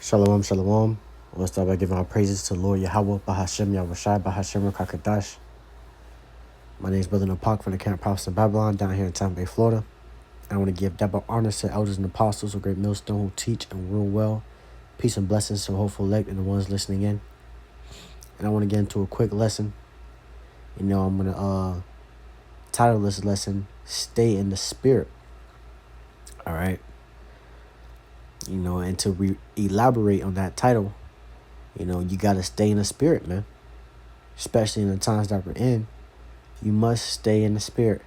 Shalom, shalom. We'll start by giving our praises to Lord Yahweh, Bahashem, Yahushai, Bahashem, Rakakadash. My name is Brother Napak from the Camp Prophets of Babylon down here in Tampa Bay, Florida. I want to give double honors to elders and apostles of Great Millstone who teach and rule well. Peace and blessings to the hopeful elect and the ones listening in. And I want to get into a quick lesson. I'm going to title this lesson, Stay in the Spirit. All right. And to elaborate on that title, you got to stay in the Spirit, man. Especially in the times that we're in, you must stay in the Spirit.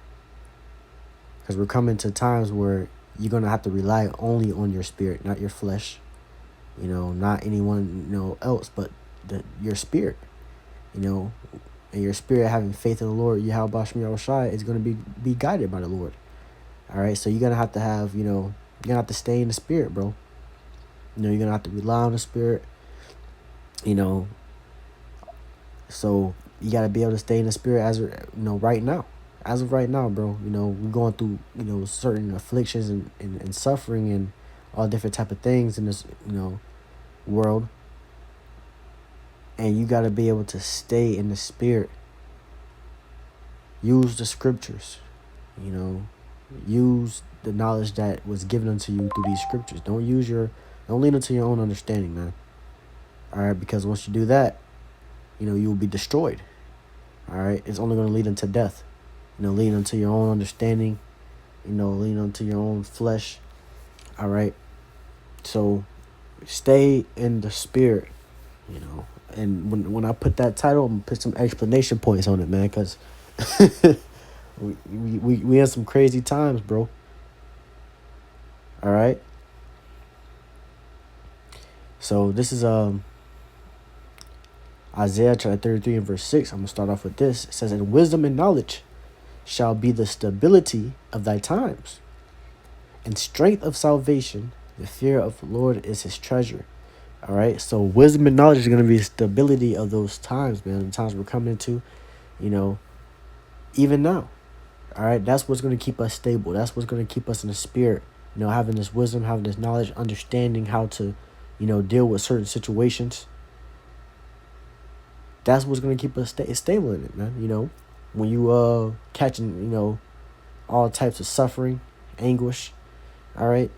Because we're coming to times where you're going to have to rely only on your spirit, not your flesh. Not anyone, else, but your spirit. And your spirit having faith in the Lord, Yahweh Bashmi Yahushai, is going to be guided by the Lord. All right, so you're going to have to have, you're going to have to stay in the Spirit, bro. You're going to have to rely on the Spirit, So you got to be able to stay in the Spirit right now. As of right now, bro, we're going through, certain afflictions and suffering and all different type of things in this, world. And you got to be able to stay in the Spirit. Use the scriptures, use the knowledge that was given unto you through these scriptures. Don't lean into your own understanding, man. All right, because once you do that, you will be destroyed. All right, it's only going to lead into death. Lean unto your own understanding, lean unto your own flesh. All right, so stay in the Spirit, And when I put that title, I'm going to put some explanation points on it, man, because we in some crazy times, bro. All right. So this is Isaiah chapter 33 and verse 6. I'm going to start off with this. It says, "And wisdom and knowledge shall be the stability of thy times, and strength of salvation. The fear of the Lord is his treasure." All right. So wisdom and knowledge is going to be the stability of those times, man. The times we're coming into, even now. All right. That's what's going to keep us stable. That's what's going to keep us in the Spirit. Having this wisdom, having this knowledge, understanding how to, deal with certain situations. That's what's going to keep us stable in it, man. When you catching, all types of suffering, anguish, all right.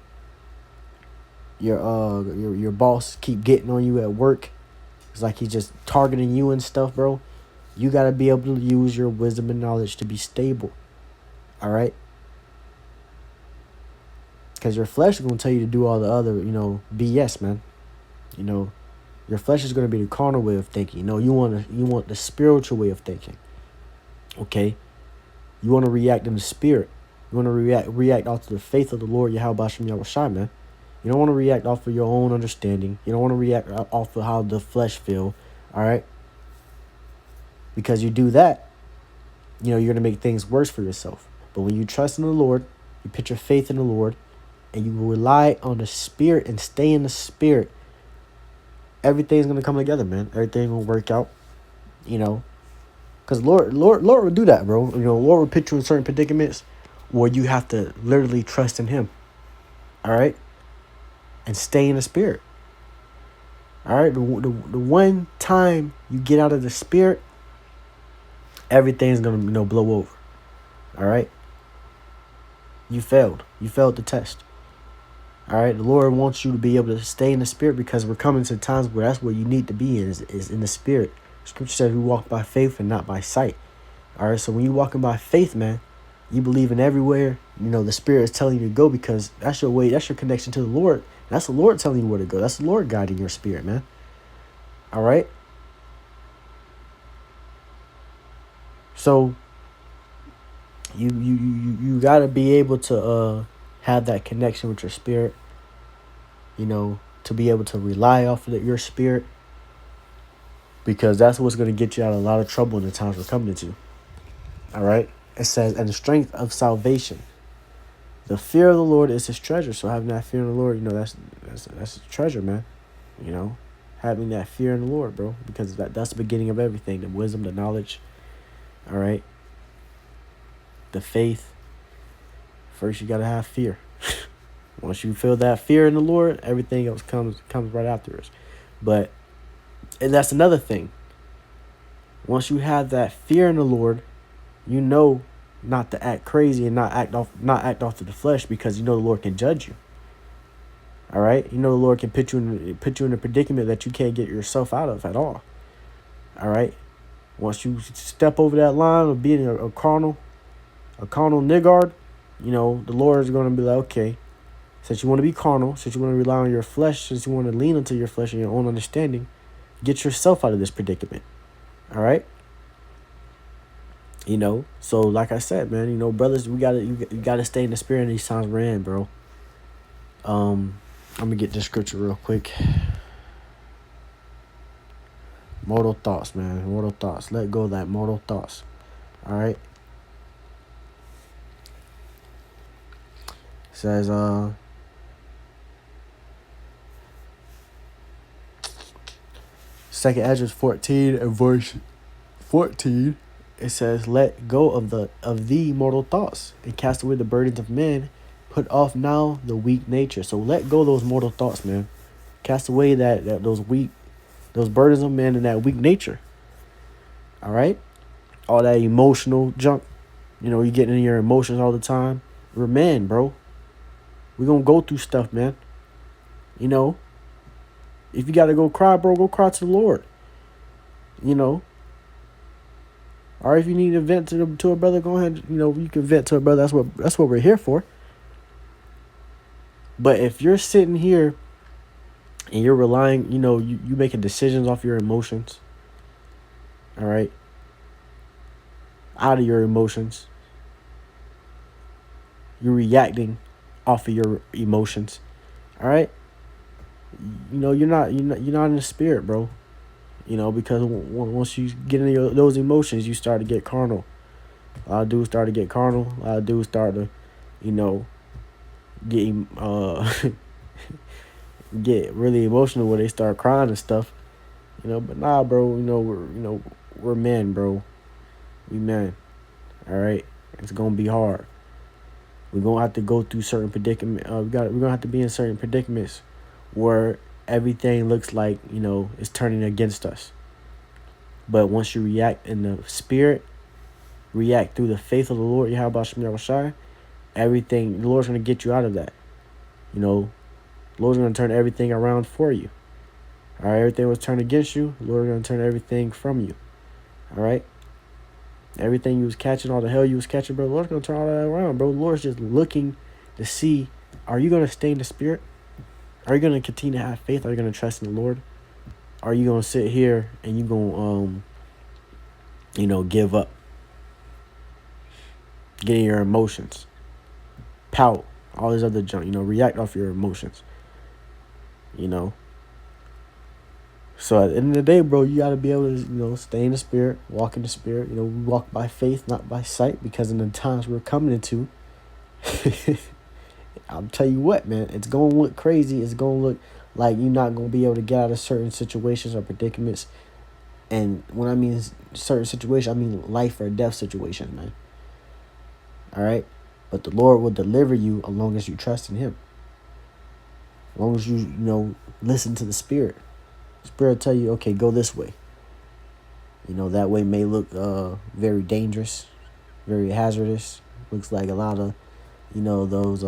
Your boss keep getting on you at work. It's like he's just targeting you and stuff, bro. You got to be able to use your wisdom and knowledge to be stable, all right. Because your flesh is going to tell you to do all the other, BS, man. Your flesh is going to be the carnal way of thinking. You want the spiritual way of thinking. Okay? You want to react in the Spirit. You want to react off to the faith of the Lord, Yahweh Bashim Yahushai, man. You don't want to react off of your own understanding. You don't want to react off of how the flesh feel, all right? Because you do that, you're going to make things worse for yourself. But when you trust in the Lord, you put your faith in the Lord, and you rely on the Spirit and stay in the Spirit, everything's going to come together, man. Everything will work out, Because Lord will do that, bro. Lord will put you in certain predicaments where you have to literally trust in him, all right? And stay in the Spirit, all right? The one time you get out of the Spirit, everything's going to, blow over, all right? You failed. You failed the test. All right, the Lord wants you to be able to stay in the Spirit because we're coming to times where that's where you need to be is in the Spirit. Scripture says we walk by faith and not by sight. All right, so when you're walking by faith, man, you believe in everywhere, the Spirit is telling you to go because that's your way, that's your connection to the Lord. That's the Lord telling you where to go. That's the Lord guiding your spirit, man. All right? So you got to be able to have that connection with your spirit, to be able to rely off of your spirit, because that's what's going to get you out of a lot of trouble in the times we're coming into. All right? It says, "And the strength of salvation. The fear of the Lord is his treasure." So having that fear in the Lord, that's a treasure, man. Having that fear in the Lord, bro, because that's the beginning of everything. The wisdom, the knowledge, all right? The faith. First, you got to have fear. Once you feel that fear in the Lord, everything else comes right after us. But and that's another thing. Once you have that fear in the Lord, you know not to act crazy and not act off to the flesh, because you know the Lord can judge you. All right, you know the Lord can put you in a predicament that you can't get yourself out of at all. All right, once you step over that line of being a carnal niggard, you know the Lord is going to be like, okay, since you want to be carnal, since you want to rely on your flesh, since you want to lean into your flesh and your own understanding, get yourself out of this predicament. All right. You know, so like I said, man, you know, brothers, you gotta stay in the spirit in these times we're in, bro. I'm gonna get this scripture real quick. Mortal thoughts, man. Mortal thoughts. Let go of that mortal thoughts. All right. It says, Second Ezra 14 and verse 14. It says, "Let go of the mortal thoughts and cast away the burdens of men. Put off now the weak nature." So let go of those mortal thoughts, man. Cast away those burdens of men and that weak nature. All right, all that emotional junk. You know, you getting in your emotions all the time. We're men, bro. We gonna go through stuff, man. You know, if you gotta go cry, bro, go cry to the Lord. You know. Or if you need to vent to a brother, go ahead. You know, you can vent to a brother. That's what we're here for. But if you're sitting here and you're relying, you know, you making decisions off your emotions, all right, out of your emotions, you're reacting off of your emotions, all right. You know, you're not in the spirit, bro. You know, because once you get into those emotions, you start to get carnal. A lot of dudes start to get carnal. A lot of dudes start to, you know, get get really emotional where they start crying and stuff. You know, but nah, bro. You know, we're men, bro. We men. All right, it's gonna be hard. We're gonna have to go through certain predicament. We're gonna have to be in certain predicaments where everything looks like, you know, it's turning against us. But once you react in the spirit, react through the faith of the Lord, Yahweh Shem Yahushai, everything, the Lord's going to get you out of that. You know, the Lord's going to turn everything around for you. All right, everything was turned against you, the Lord's going to turn everything from you. All right? Everything you was catching, all the hell you was catching, bro, the Lord's going to turn all that around, bro. The Lord's just looking to see, are you going to stay in the spirit? Are you going to continue to have faith? Are you going to trust in the Lord? Are you going to sit here and you going to, you know, give up? Getting your emotions. Pout. All this other junk. You know, react off your emotions. You know. So at the end of the day, bro, you got to be able to, you know, stay in the spirit, walk in the spirit. You know, we walk by faith, not by sight, because in the times we're coming into, I'll tell you what, man, it's going to look crazy. It's going to look like you're not going to be able to get out of certain situations or predicaments. And when I mean certain situations, I mean life or death situations, man. All right? But the Lord will deliver you as long as you trust in him. As long as you know, listen to the Spirit. The Spirit will tell you, okay, go this way. You know, that way may look very dangerous, very hazardous. Looks like a lot of, you know, those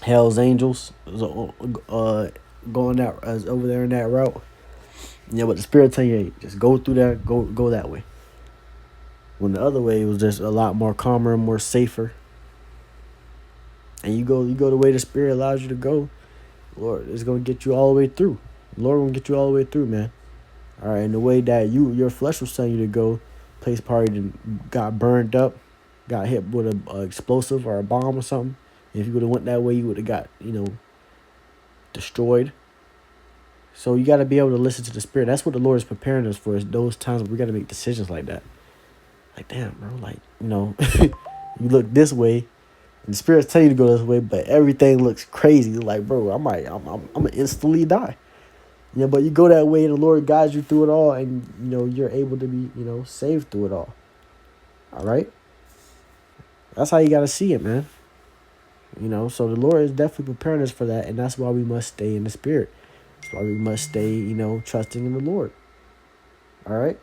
Hell's Angels going that over there in that route. Yeah, but the Spirit will tell you, hey, just go through that, go that way. When the other way was just a lot more calmer and more safer. And you go the way the Spirit allows you to go, Lord, it's gonna get you all the way through. The Lord gonna get you all the way through, man. All right, and the way that your flesh was telling you to go, place probably got burned up, got hit with a explosive or a bomb or something. If you would have went that way, you would have got, you know, destroyed. So you got to be able to listen to the Spirit. That's what the Lord is preparing us for, is those times where we got to make decisions like that. Like, damn, bro, like, you know, you look this way, and the Spirit's telling you to go this way, but everything looks crazy. Like, bro, I'm gonna instantly die. You know, but you go that way, and the Lord guides you through it all, and, you know, you're able to be, you know, saved through it all. All right? That's how you got to see it, man. So the Lord is definitely preparing us for that, and that's why we must stay in the Spirit. That's why we must stay, trusting in the Lord. All right?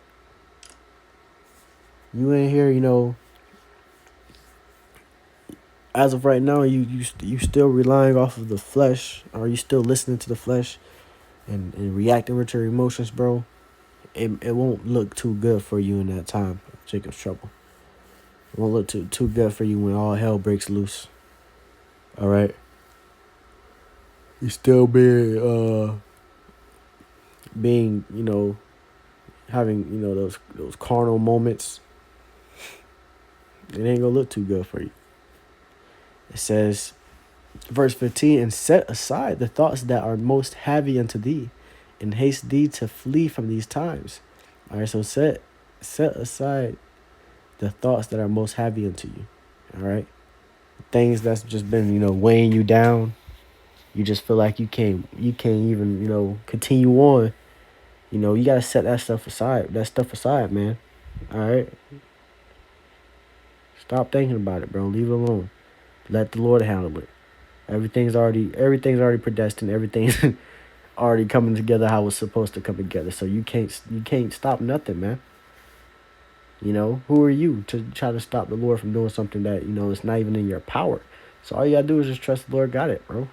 You in here, as of right now, you still relying off of the flesh, or you still listening to the flesh and reacting with your emotions, bro. It won't look too good for you in that time of Jacob's trouble. It won't look too good for you when all hell breaks loose. All right? You still being, having, those carnal moments. It ain't gonna look too good for you. It says, verse 15, and set aside the thoughts that are most heavy unto thee, and haste thee to flee from these times. All right, so set aside the thoughts that are most heavy unto you. All right, things that's just been weighing you down. You just feel like you can't even continue on. You gotta set that stuff aside. Man. All right, stop thinking about it, bro. Leave it alone. Let the Lord handle it. Everything's already predestined. Everything's already coming together how it's supposed to come together. So you can't stop nothing, man. Who are you to try to stop the Lord from doing something that it's not even in your power? So all you gotta do is just trust the Lord. Got it, bro.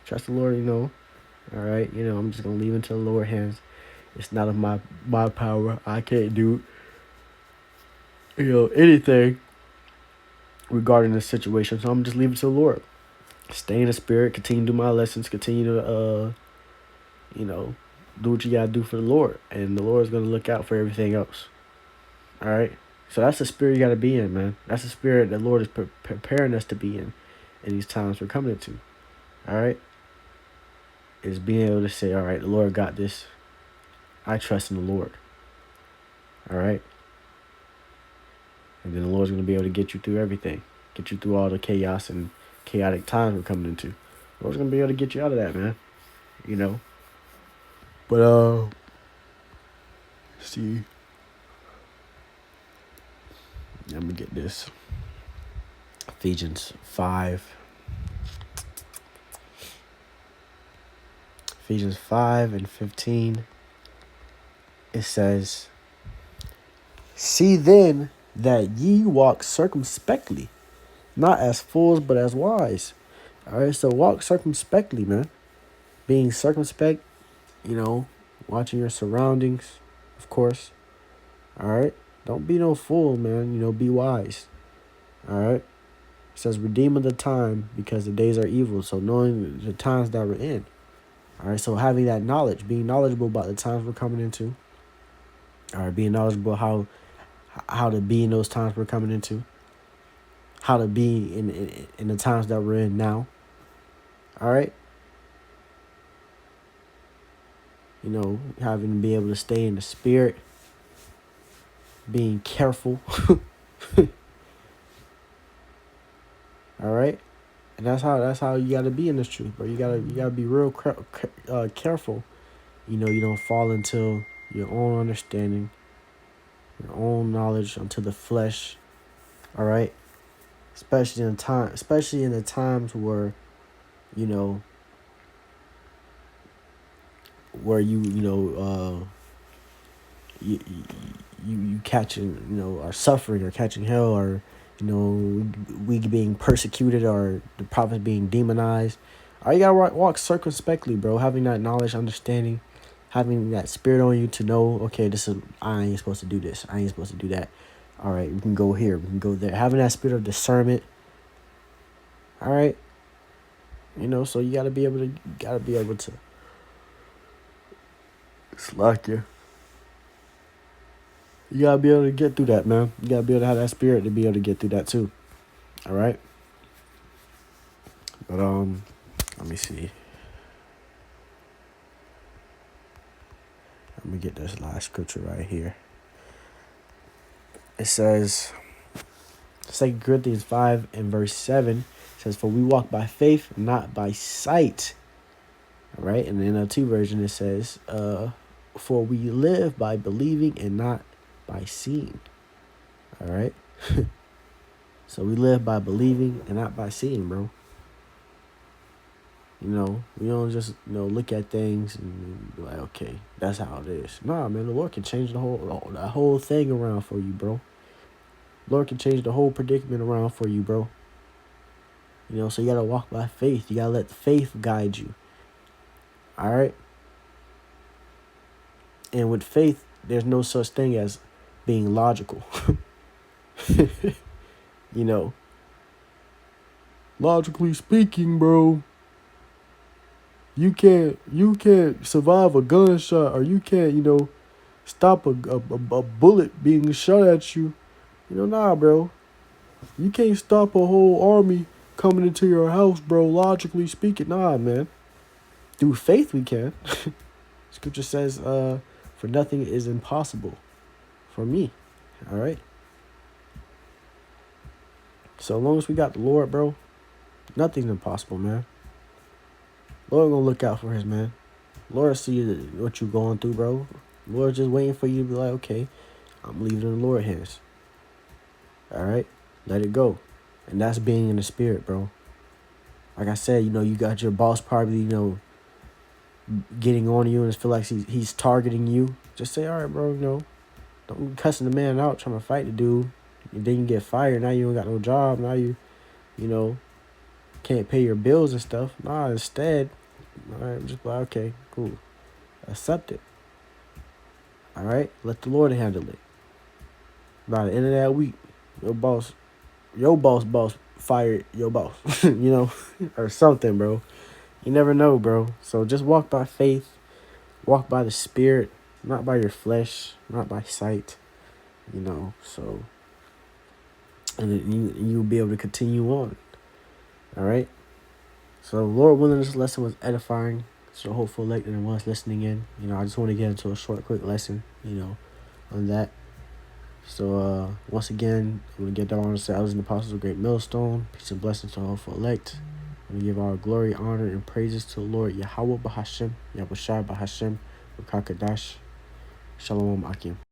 Trust the Lord. All right. I'm just gonna leave it into the Lord's hands. It's not of my power. I can't do anything regarding this situation. So I'm just leaving it to the Lord. Stay in the Spirit. Continue to do my lessons. Continue to do what you gotta do for the Lord, and the Lord's gonna look out for everything else. All right. So that's the spirit you gotta be in, man. That's the spirit the Lord is preparing us to be in these times we're coming into. All right. Is being able to say, all right, the Lord got this. I trust in the Lord. All right. And then the Lord's gonna be able to get you through everything, get you through all the chaos and chaotic times we're coming into. The Lord's gonna be able to get you out of that, man. But see. Let me get this. Ephesians 5 and 15. It says, see then that ye walk circumspectly, not as fools, but as wise. All right, so walk circumspectly, man. Being circumspect, watching your surroundings, of course. All right, don't be no fool, man. Be wise. All right. It says, redeeming the time because the days are evil. So knowing the times that we're in. All right, so having that knowledge, being knowledgeable about the times we're coming into. All right, being knowledgeable how to be in those times we're coming into. How to be in the times that we're in now. All right. Having to be able to stay in the Spirit. Being careful. All right. And that's how you got to be in this truth, bro. You gotta be real careful. You don't fall into your own understanding, your own knowledge, unto the flesh. All right. Especially in the times where, where you catching, are suffering or catching hell, or we being persecuted, or the prophets being demonized. All you gotta walk circumspectly, bro. Having that knowledge, understanding, having that spirit on you to know, okay, I ain't supposed to do this. I ain't supposed to do that. All right, we can go here. We can go there. Having that spirit of discernment. All right. So you gotta be able to. Slack you. You gotta be able to get through that, man. You gotta be able to have that spirit to be able to get through that too. All right. But let me see. Let me get this last scripture right here. It says, 2 Corinthians 5 and verse 7 says, for we walk by faith, not by sight. All right. And in the NLT version, it says, for we live by believing and not by seeing. All right. So we live by believing and not by seeing, bro. We don't just, look at things and be like, okay, that's how it is. Nah, man, the Lord can change the whole thing around for you, bro. Lord can change the whole predicament around for you, bro. So you got to walk by faith. You got to let faith guide you. All right? And with faith, there's no such thing as being logical. Logically speaking, bro, you can't survive a gunshot, or you can't, stop a bullet being shot at you. Nah, bro. You can't stop a whole army coming into your house, bro, logically speaking. Nah, man. Through faith we can. Scripture says, for nothing is impossible for me. All right? So long as we got the Lord, bro, nothing's impossible, man. Lord gonna look out for his man. Lord see what you going through, bro. Lord just waiting for you to be like, okay, I'm leaving it in the Lord's hands. All right? Let it go. And that's being in the spirit, bro. Like I said, you got your boss probably, getting on you and feel like he's targeting you. Just say, all right, bro, don't be cussing the man out trying to fight the dude. And then you get fired. Now you don't got no job. Now you can't pay your bills and stuff. Nah, instead, all right, just like, okay, cool. Accept it. All right? Let the Lord handle it. By the end of that week, your boss fired your boss, or something, bro. You never know, bro. So just walk by faith, walk by the Spirit, not by your flesh, not by sight, so, and then you'll be able to continue on. All right? So, Lord willing, this lesson was edifying. So, hopeful elect and ones listening in. I just want to get into a short, quick lesson, on that. So, once again, I'm going to get down on the say I was in the apostles of Great Millstone. Peace and blessings to hopeful elect. I'm going to give all glory, honor, and praises to the Lord Yahweh Bahashem, Yahushua Bahashem, Rukakadash. Shalom Akim.